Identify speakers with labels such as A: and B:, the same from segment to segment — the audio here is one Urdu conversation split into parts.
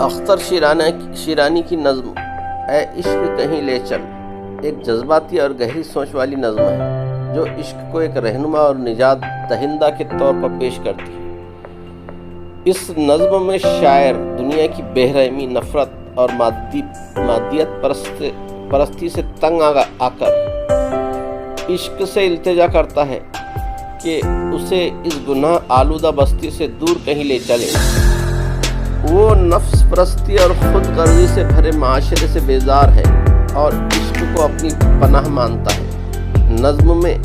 A: اختر شیرانی کی نظم اے عشق کہیں لے چل ایک جذباتی اور گہری سوچ والی نظم ہے جو عشق کو ایک رہنما اور نجات دہندہ کے طور پر پیش کرتی ہے۔ اس نظم میں شاعر دنیا کی بے رحمی، نفرت اور مادیت پرستی سے تنگ آ کر عشق سے التجا کرتا ہے کہ اسے اس گناہ آلودہ بستی سے دور کہیں لے چلے۔ وہ نفس پرستی اور خود غرضی سے بھرے معاشرے سے بیزار ہے اور عشق کو اپنی پناہ مانتا ہے۔ نظم میں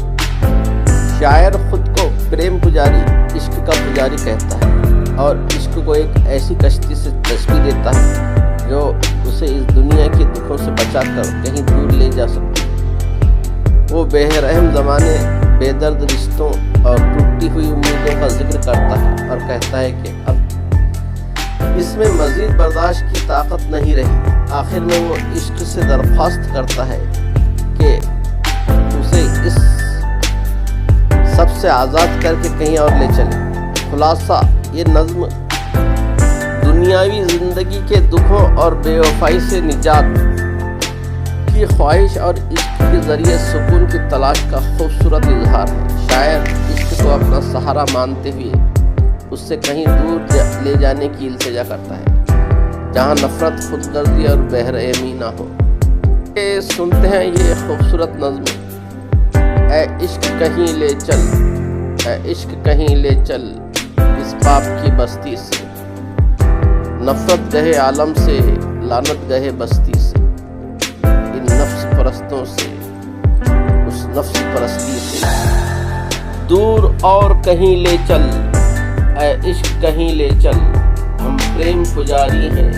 A: شاعر خود کو پریم پجاری، عشق کا پجاری کہتا ہے اور عشق کو ایک ایسی کشتی سے تشبیہ دیتا ہے جو اسے اس دنیا کے دکھوں سے بچا کر کہیں دور لے جا سکتی ہے۔ وہ بے رحم زمانے، بے درد رشتوں اور ٹوٹی ہوئی امیدوں کا ذکر کرتا ہے اور کہتا ہے کہ اب اس میں مزید برداشت کی طاقت نہیں رہی۔ آخر میں وہ عشق سے درخواست کرتا ہے کہ اسے اس سب سے آزاد کر کے کہیں اور لے چلے۔ خلاصہ، یہ نظم دنیاوی زندگی کے دکھوں اور بے وفائی سے نجات کی خواہش اور عشق کے ذریعے سکون کی تلاش کا خوبصورت اظہار ہے۔ شاعر عشق کو اپنا سہارا مانتے ہوئے اس سے کہیں دور لے جانے کی التجا کرتا ہے جہاں نفرت، خود غرضی اور بے رحمی نہ ہو۔ سنتے ہیں یہ خوبصورت نظم اے عشق کہیں لے چل، اے عشق کہیں لے چل اس پاپ کی بستی سے، نفرت گہے عالم سے، لعنت گہے بستی سے، ان نفس پرستوں سے، اس نفس پرستی سے دور اور کہیں لے چل، اے عشق کہیں لے چل۔ ہم پریم پجاری ہیں،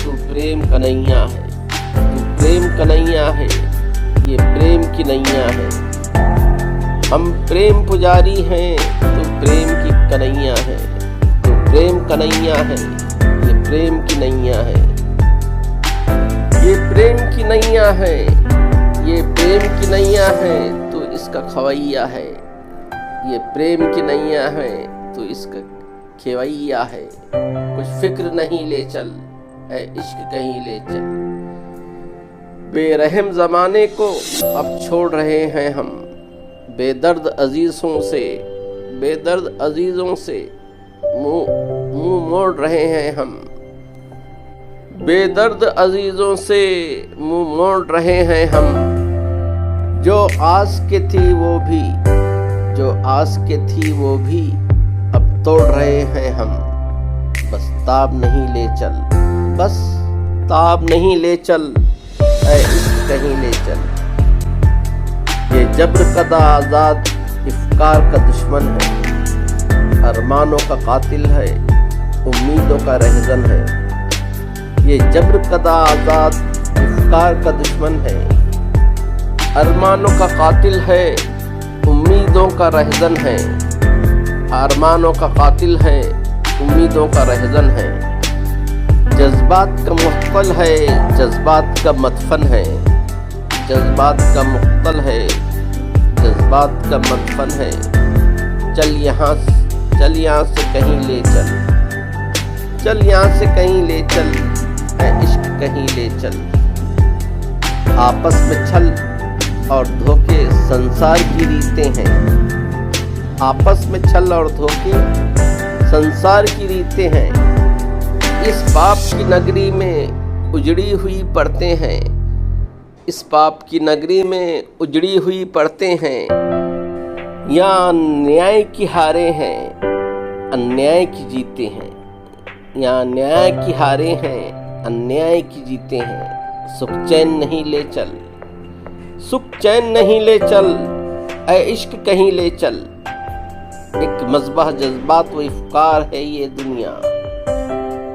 A: تو پریم کنیا ہے، تو پریم کنیا ہے، یہ پریم کی نیا ہے۔ ہم پریم پجاری ہیں، تو پریم کی کنیا ہے، تو پریم کنیا ہے، یہ پریم کی نیا ہے۔ یہ پریم کی نیا ہے، یہ پریم کی نیا ہے، تو اس کا کھویا ہے۔ یہ پریم کی نیا ہے، تو اس کا کھویا ہے۔ کچھ فکر نہیں لے چل، اے عشق کہیں لے چل۔ بے رحم زمانے کو اب چھوڑ رہے ہیں ہم، بے درد عزیزوں سے، بے درد عزیزوں سے منہ موڑ رہے ہیں ہم، بے درد عزیزوں سے منہ موڑ رہے ہیں ہم۔ جو آس کے تھی وہ بھی، جو آس کے تھی وہ بھی اب توڑ رہے ہیں ہم۔ بس تاب نہیں لے چل، بس تاب نہیں لے چل، اے عشق کہیں لے چل۔ یہ جبر کدہ آزاد افکار کا دشمن ہے، ارمانوں کا قاتل ہے، امیدوں کا رہزن ہے۔ یہ جبر کدہ آزاد افکار کا دشمن ہے، ارمانوں کا قاتل ہے، امیدوں کا رہزن ہے۔ ارمانوں کا قاتل ہے، امیدوں کا رہزن ہے۔ جذبات کا مقتل ہے، جذبات کا مدفن ہے، جذبات کا مقتل ہے، جذبات کا مدفن ہے۔ چل یہاں سے کہیں لے چل، چل یہاں سے کہیں لے چل، اے عشق کہیں لے چل۔ آپس میں چھل اور دھوکے سنسار کی ریتیں ہیں، آپس میں چھل اور دھوکے سنسار کی ریتیں ہیں۔ اس پاپ کی نگری میں اجڑی ہوئی پڑتے ہیں، اس پاپ کی نگری میں اجڑی ہوئی پڑتے ہیں۔ یہاں نیائے کی ہارے ہیں، انیائے کی جیتے ہیں۔ یہاں نیائے کی ہارے ہیں، انیائے کی جیتے ہیں۔ سکھ چین نہیں لے چل، سکھ چین نہیں لے چل، اے عشق کہیں لے چل۔ ایک مذبح جذبات و افکار ہے یہ دنیا،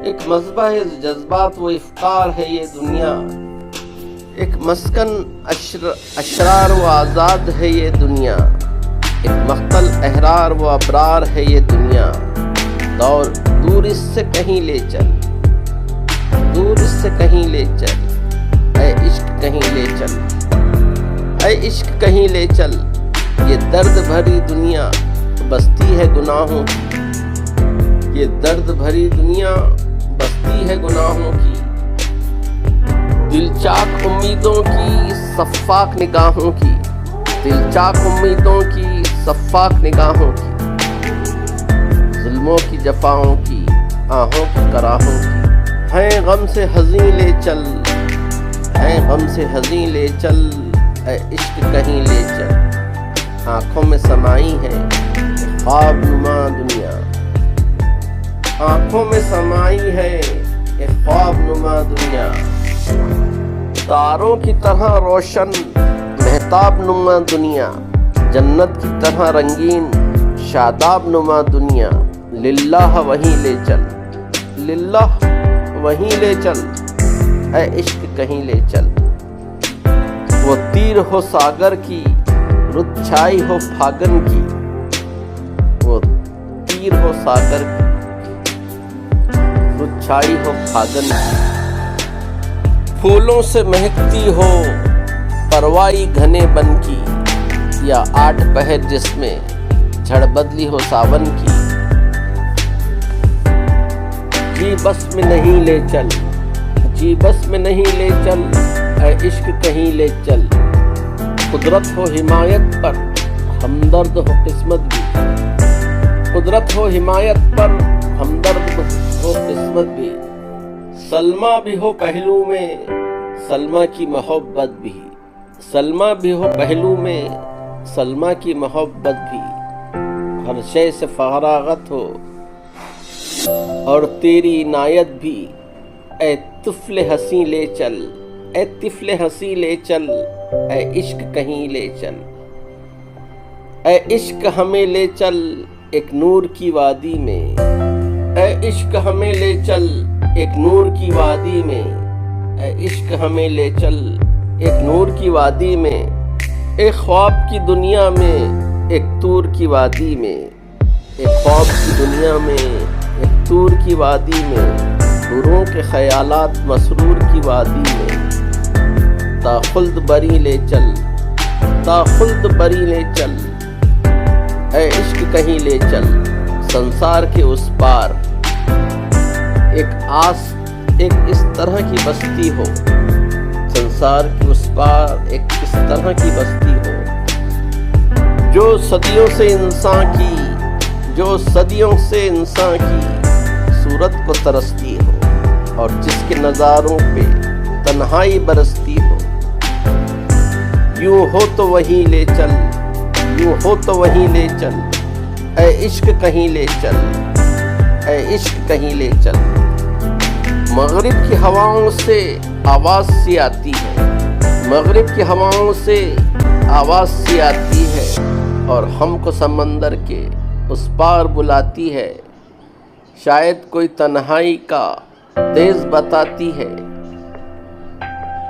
A: ایک مذبح جذبات و افکار ہے یہ دنیا۔ ایک مسکن اشرار و آزاد ہے یہ دنیا، ایک مقتل احرار و ابرار ہے یہ دنیا۔ دور اس سے کہیں لے چل، دور اس سے کہیں لے چل، اے عشق کہیں لے چل، اے عشق کہیں لے چل۔ یہ درد بھری دنیا بستی ہے گناہوں، یہ درد بھری دنیا بستی ہے گناہوں چاک امیدوں کی سفاک نگاہوں کی، دل چاک امیدوں کی سفاک نگاہوں کی، ظلموں کی جفاؤں کی آہوں کی کراہوں کی، ہیں غم سے حزیں لے چل، ہیں غم سے حزیں لے چل، اے عشق کہیں لے چل، آنکھوں میں سمائی ہے خواب نما دنیا، آنکھوں میں سمائی ہے ایک خواب نما دنیا، تاروں کی طرح روشن مہتاب نما دنیا، جنت کی طرح رنگین شاداب نما دنیا، للہ وہیں لے چل، للہ وہیں لے چل، اے عشق کہیں لے چل، وہ تیر ہو ساگر کی رت چھائی ہو پھاگن کی، وہ تیر ہو ساگر کی رت چھائی ہو پھاگن کی، پھولوں سے مہکتی ہو پروائی گھنے بن کی، یا آٹھ پہر جس میں جھڑ بدلی ہو ساون کی، جی بس میں نہیں لے چل، جی بس میں نہیں لے چل، اے عشق کہیں لے چل، قدرت ہو حمایت پر ہمدرد ہو قسمت بھی، قدرت ہو حمایت پر ہمدرد ہو قسمت بھی، سلمیٰ بھی ہو پہلو میں سلمیٰ کی محبت بھی، سلمیٰ بھی ہو پہلو میں سلمیٰ کی محبت بھی، ہر شے سے فراغت ہو اور تیری عنایت بھی، اے طفل ہنسی لے چل، اے طفل ہنسی لے چل، اے عشق کہیں لے چل، اے عشق ہمیں لے چل ایک نور کی وادی میں، اے عشق ہمیں لے چل ایک نور کی وادی میں، اے عشق ہمیں لے چل ایک نور کی وادی میں، ایک خواب کی دنیا میں ایک طور کی وادی میں، ایک خواب کی دنیا میں ایک طور کی وادی میں، حوروں کے خیالات مسرور کی وادی میں، تا خلد بری لے چل، تا خلد بری لے چل، اے عشق کہیں لے چل، سنسار کے اس پار ایک اس طرح کی بستی ہو، سنسار کے اس پار ایک اس طرح کی بستی ہو، جو صدیوں سے انسان کی، جو صدیوں سے انسان کی صورت کو ترستی ہو، اور جس کے نظاروں پہ تنہائی برستی ہو، یوں ہو تو وہیں لے چل، یوں ہو تو وہیں لے چل، اے عشق کہیں لے چل، اے عشق کہیں لے چل، مغرب کی ہواؤں سے آواز سی آتی ہے، مغرب کی ہواؤں سے آواز سی آتی ہے، اور ہم کو سمندر کے اس پار بلاتی ہے، شاید کوئی تنہائی کا تیز بتاتی ہے،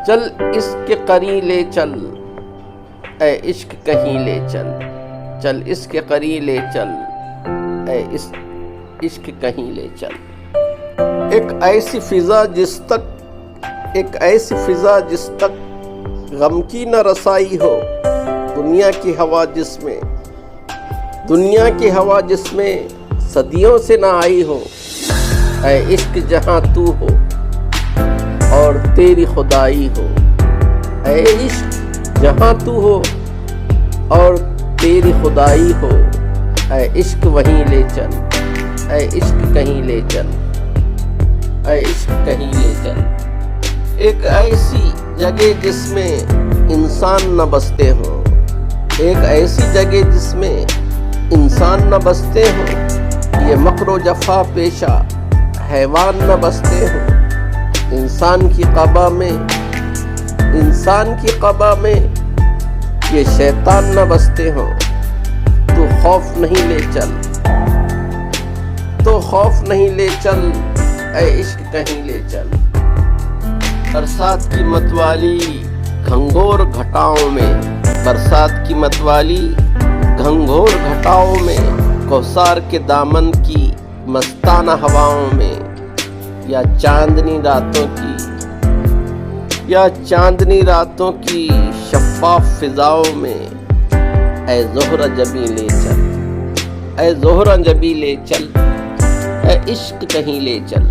A: چل اس کے قریب لے چل، اے عشق کہیں لے چل، چل اس کے قریب لے چل، اے عشق کہیں لے چل، ایک ایسی فضا جس تک، ایک ایسی فضا جس تک غم کی نہ رسائی ہو، دنیا کی ہوا جس میں، دنیا کی ہوا جس میں صدیوں سے نہ آئی ہو، اے عشق جہاں تو ہو اور تیری خدائی ہو، اے عشق جہاں تو ہو اور تیری خدائی ہو، اے عشق وہیں لے چل، اے عشق کہیں لے چل، اے عشق کہیں لے چل، ایک ایسی جگہ جس میں انسان نہ بستے ہوں، ایک ایسی جگہ جس میں انسان نہ بستے ہوں، یہ مکر و جفا پیشہ حیوان نہ بستے ہوں، انسان کی قبا میں، انسان کی قبا میں یہ شیطان نہ بستے ہوں، تو خوف نہیں لے چل، تو خوف نہیں لے چل، اے عشق کہیں لے چل، برسات کی متوالی گھنگور گھٹاؤں میں، برسات کی متوالی گھنگور گھٹاؤں میں، کوثر کے دامن کی مستانہ ہواؤں میں، یا چاندنی راتوں کی، یا چاندنی راتوں کی شفاف فضاؤں میں، اے زہرہ جبیں لے چل، اے زہرہ جبیں لے چل، اے عشق کہیں لے چل،